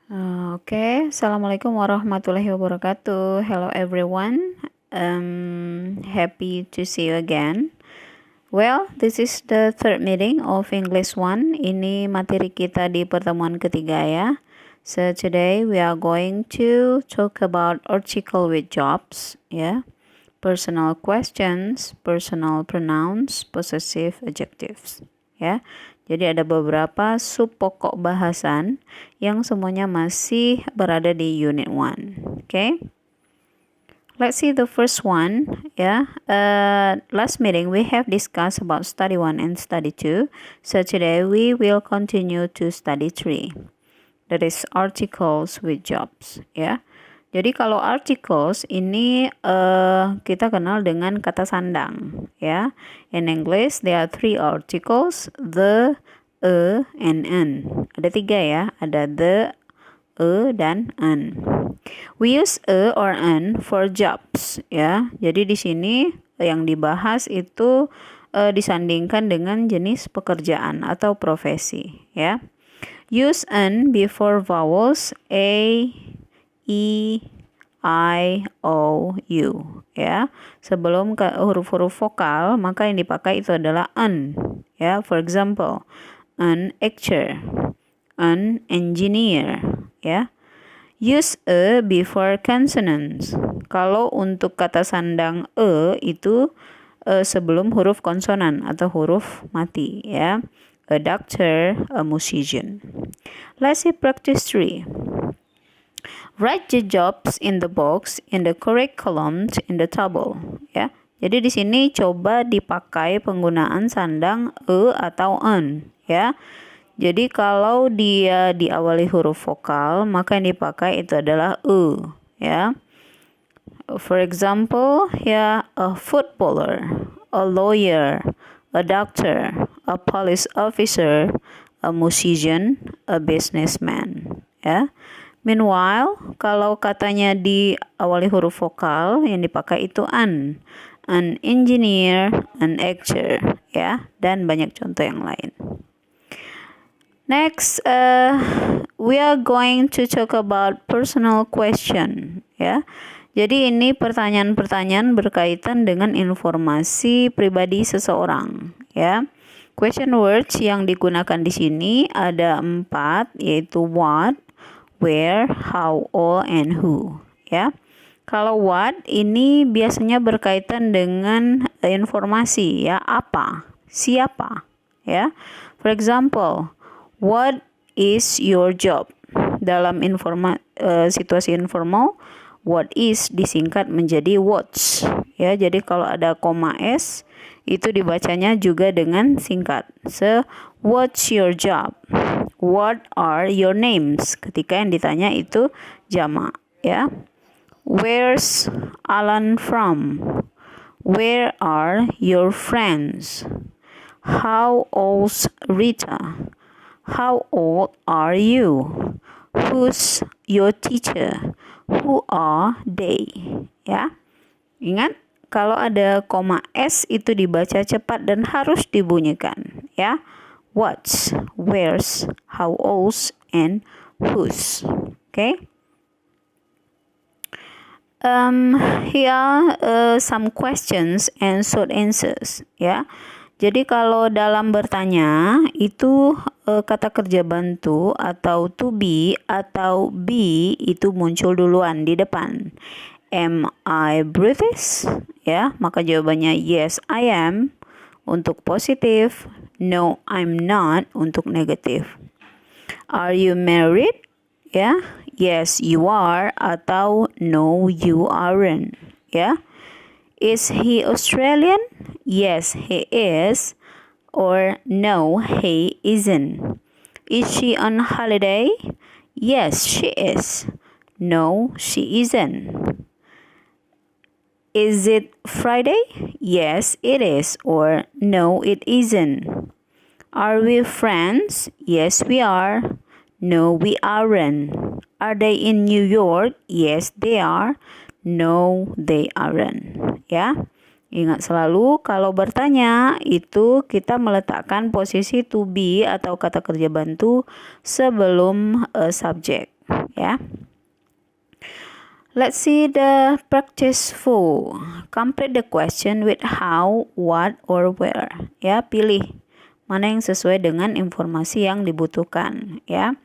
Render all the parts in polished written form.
Assalamualaikum warahmatullahi wabarakatuh. Hello everyone. Happy to see you again. Well, this is the third meeting of English 1. Ini materi kita di pertemuan ketiga ya. So today we are going to talk about article with jobs ya. Personal questions, personal pronouns, possessive adjectives ya. Jadi ada beberapa sub pokok bahasan yang semuanya masih berada di unit 1. Okay? Let's see the first one. Last meeting we have discussed about study 1 and study 2. So today we will continue to study 3. That is articles with jobs. Jadi kalau articles ini kita kenal dengan kata sandang ya. In English there are 3 articles, the, a, and an. Ada 3 ya, ada the, a, dan an. We use a or an for jobs ya. Jadi di sini yang dibahas itu disandingkan dengan jenis pekerjaan atau profesi ya. Use an before vowels a, I, O, U ya. Sebelum ke huruf-huruf vokal, maka yang dipakai itu adalah an ya. For example, an actor, an engineer ya. Use a before consonants. Kalau untuk kata sandang e itu sebelum huruf konsonan atau huruf mati ya. A doctor, a musician. Let's see practice 3. Write the jobs in the box in the correct columns in the table ya. Jadi di sini coba dipakai penggunaan sandang e atau an ya. Jadi kalau dia diawali huruf vokal, maka yang dipakai itu adalah e ya. For example, ya, a footballer, a lawyer, a doctor, a police officer, a musician, a businessman ya. Meanwhile, kalau katanya diawali huruf vokal, yang dipakai itu an engineer, an actor, ya, dan banyak contoh yang lain. Next, we are going to talk about personal question, ya. Jadi ini pertanyaan-pertanyaan berkaitan dengan informasi pribadi seseorang, ya. Question words yang digunakan di sini ada 4, yaitu what, where, how, all, and who ya. Kalau what ini biasanya berkaitan dengan informasi ya, apa, siapa ya. For example, what is your job? Dalam situasi informal, what is disingkat menjadi what's ya. Jadi kalau ada koma s itu dibacanya juga dengan singkat. So, what's your job? What are your names? Ketika yang ditanya itu jamak, ya. Where's Alan from? Where are your friends? How old's Rita? How old are you? Who's your teacher? Who are they? Ya. Ingat, kalau ada koma S itu dibaca cepat dan harus dibunyikan ya. What's, where's, how old's, and who's. Okay. Here some questions and short answers ya. Jadi kalau dalam bertanya itu kata kerja bantu atau to be atau be itu muncul duluan di depan. Am I British? Ya, maka jawabannya yes, I am untuk positif, no, I'm not untuk negatif. Are you married? Ya, yes, you are atau no, you aren't. Ya. Is he Australian? Yes, he is or no, he isn't. Is she on holiday? Yes, she is. No, she isn't. Is it Friday? Yes, it is. Or no, it isn't. Are we friends? Yes, we are. No, we aren't. Are they in New York? Yes, they are. No, they aren't. Ya, ingat selalu kalau bertanya itu kita meletakkan posisi to be atau kata kerja bantu sebelum subjek. ya. Let's see the practice 4. Complete the question with how, what, or where. Ya, pilih mana yang sesuai dengan informasi yang dibutuhkan, ya.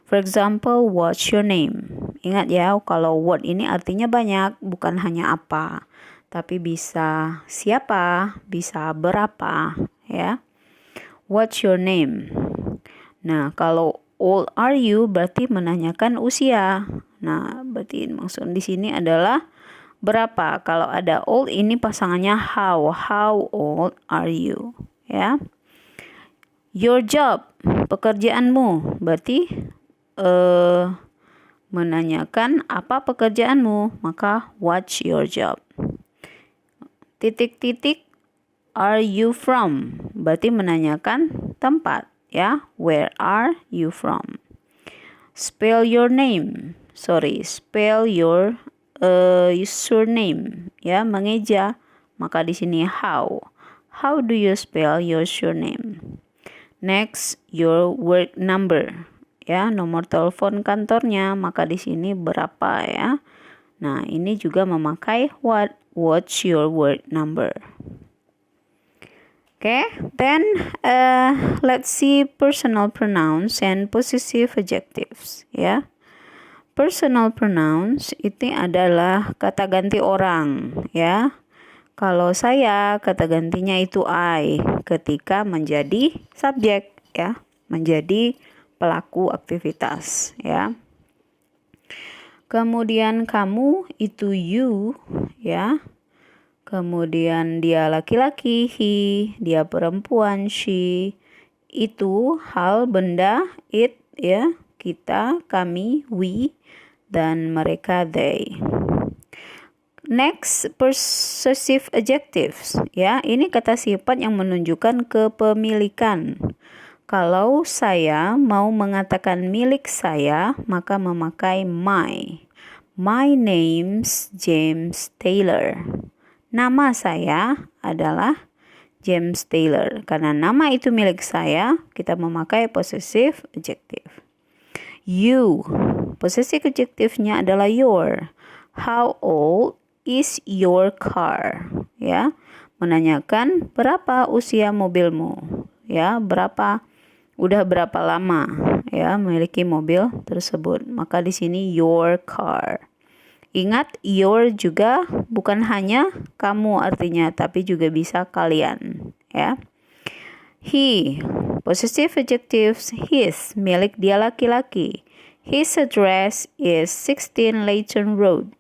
For example, what's your name? Ingat ya, kalau what ini artinya banyak, bukan hanya apa, tapi bisa siapa, bisa berapa, ya. What's your name? Nah, kalau old are you berarti menanyakan usia. Nah, berarti maksud di sini adalah berapa. Kalau ada old ini pasangannya how old are you, ya. Your job, pekerjaanmu, berarti menanyakan apa pekerjaanmu, maka what's your job. Titik-titik, are you from, berarti menanyakan tempat, ya. Where are you from? Spell your surname, ya, mengeja, maka di sini how do you spell your surname? Next, your work number, ya, nomor telepon kantornya, maka di sini berapa, ya. Nah, ini juga memakai what's your work number. Okay, then let's see personal pronouns and possessive adjectives, ya. Personal pronouns itu adalah kata ganti orang, ya. Kalau saya, kata gantinya itu I ketika menjadi subjek, ya, menjadi pelaku aktivitas, ya. Kemudian kamu itu you, ya. Kemudian dia laki-laki, he, dia perempuan, she, itu hal, benda, it, ya, kita, kami, we, dan mereka, they. Next, possessive adjectives, ya. Ini kata sifat yang menunjukkan kepemilikan. Kalau saya mau mengatakan milik saya, maka memakai my. My name's James Taylor. Nama saya adalah James Taylor. Karena nama itu milik saya, kita memakai possessive adjective. You, possessive adjective-nya adalah your. How old is your car? Ya, menanyakan berapa usia mobilmu? Ya, udah berapa lama, ya, memiliki mobil tersebut? Maka di sini your car. Ingat, your juga bukan hanya kamu artinya, tapi juga bisa kalian, ya. He, possessive adjectives, his, milik dia laki-laki. His address is 16 Leighton Road,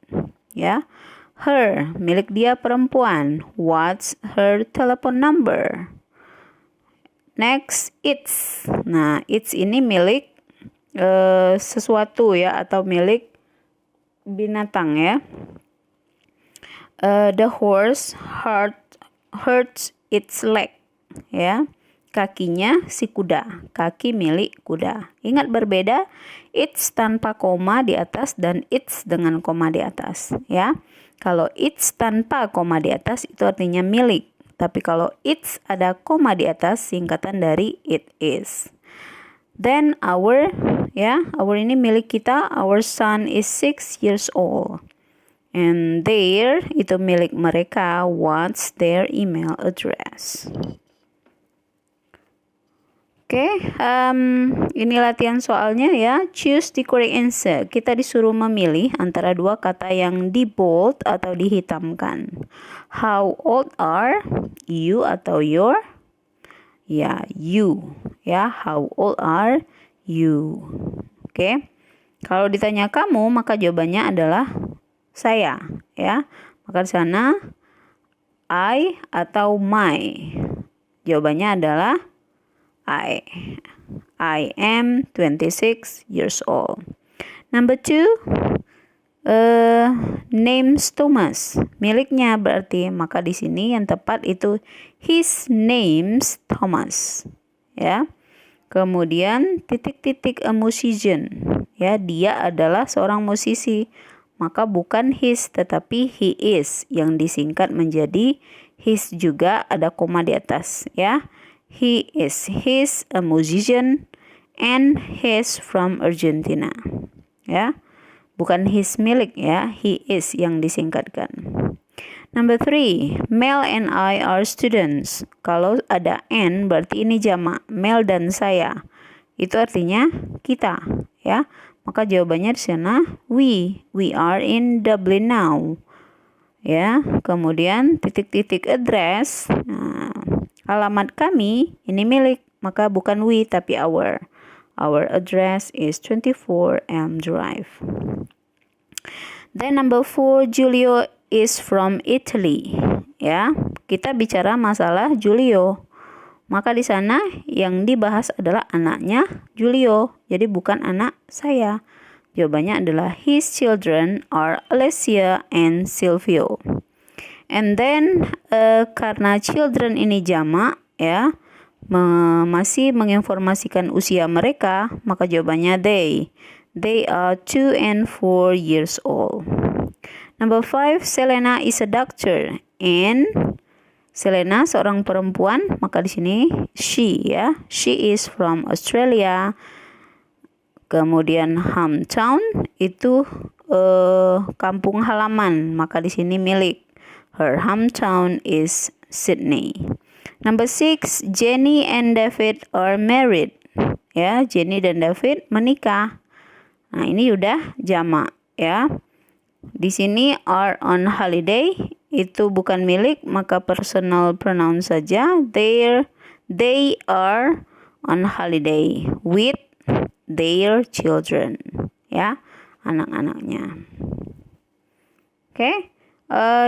ya. Her, milik dia perempuan. What's her telephone number? Next, its. Nah, its ini milik sesuatu, ya, atau milik binatang, ya. The horse hurts its leg, ya. Kakinya si kuda, kaki milik kuda. Ingat, berbeda its tanpa koma di atas dan its dengan koma di atas, ya. Kalau its tanpa koma di atas itu artinya milik, tapi kalau its ada koma di atas, singkatan dari it is. Then our, ya, our ini milik kita. Our son is 6 years old. And their itu milik mereka. What's their email address? Oke, ini latihan soalnya, ya. Choose the correct answer. Kita disuruh memilih antara dua kata yang di bold atau dihitamkan. How old are you atau your? Ya, you. Ya, how old are you? Oke. Kalau ditanya kamu, maka jawabannya adalah saya, ya. Maka di sana I atau my. Jawabannya adalah I am 26 years old. Number 2, name's Thomas. Miliknya berarti, maka di sini yang tepat itu his name's Thomas, ya. Kemudian titik-titik a musician, ya, dia adalah seorang musisi, maka bukan his tetapi he is, yang disingkat menjadi his juga ada koma di atas, ya. He is a musician and he's from Argentina, ya. Bukan his milik ya, he is yang disingkatkan. Number 3, Mel and I are students. Kalau ada and berarti ini jamak, Mel dan saya. Itu artinya kita ya. Maka jawabannya di sana we are in Dublin now. Ya, kemudian titik-titik address. Nah, alamat kami ini milik, maka bukan we tapi our. Our address is 24 Elm Drive. Then number 4, Giulio is from Italy. Ya, kita bicara masalah Giulio. Maka di sana yang dibahas adalah anaknya Giulio. Jadi bukan anak saya. Jawabannya adalah his children are Alessia and Silvio. And then karena children ini jamak ya, masih menginformasikan usia mereka, maka jawabannya they. They are 2 and 4 years old. Number 5, Selena is a doctor. And Selena seorang perempuan, maka di sini she ya. She is from Australia. Kemudian hometown itu kampung halaman, maka di sini milik. Her hometown is Sydney. Number 6, Jenny and David are married. Ya, Jenny dan David menikah. Nah, ini udah jamak ya. Di sini are on holiday itu bukan milik, maka personal pronoun saja. They are on holiday with their children. Ya, anak-anaknya. Oke.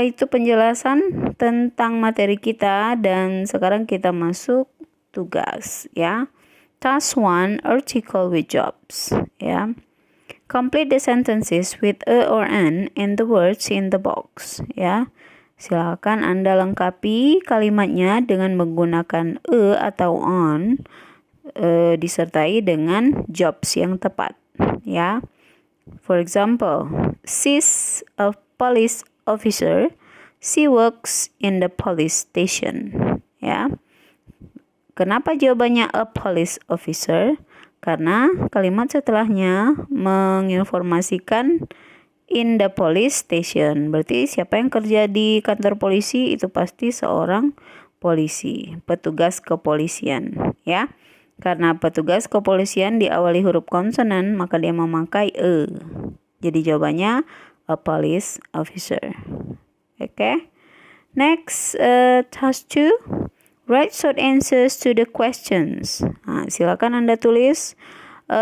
Itu penjelasan tentang materi kita dan sekarang kita masuk tugas ya. Task 1, article with jobs ya. Complete the sentences with a or an and the words in the box ya. Silakan Anda lengkapi kalimatnya dengan menggunakan a atau on disertai dengan jobs yang tepat ya. For example, she's a police officer, she works in the police station ya. Kenapa jawabannya a police officer? Karena kalimat setelahnya menginformasikan in the police station. Berarti siapa yang kerja di kantor polisi itu pasti seorang polisi, petugas kepolisian ya. Karena petugas kepolisian diawali huruf konsonan, maka dia memakai e. Jadi jawabannya a police officer. Okay. Next, task 2. Write short answers to the questions. Nah, silakan Anda tulis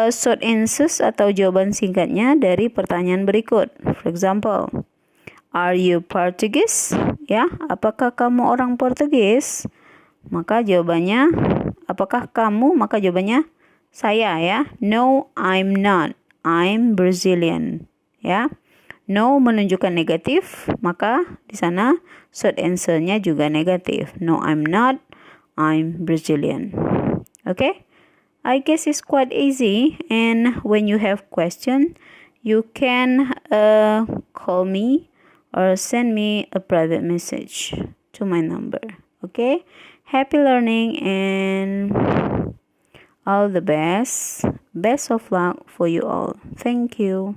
short answers atau jawaban singkatnya dari pertanyaan berikut. For example, are you Portuguese? Ya, apakah kamu orang Portugis? Maka jawabannya, apakah kamu? Maka jawabannya saya ya. No, I'm not. I'm Brazilian. Ya. No menunjukkan negatif, maka di sana short answer-nya juga negatif. No, I'm not. I'm Brazilian. Okay? I guess it's quite easy, and when you have question, you can call me or send me a private message to my number. Okay? Happy learning and all the best. Best of luck for you all. Thank you.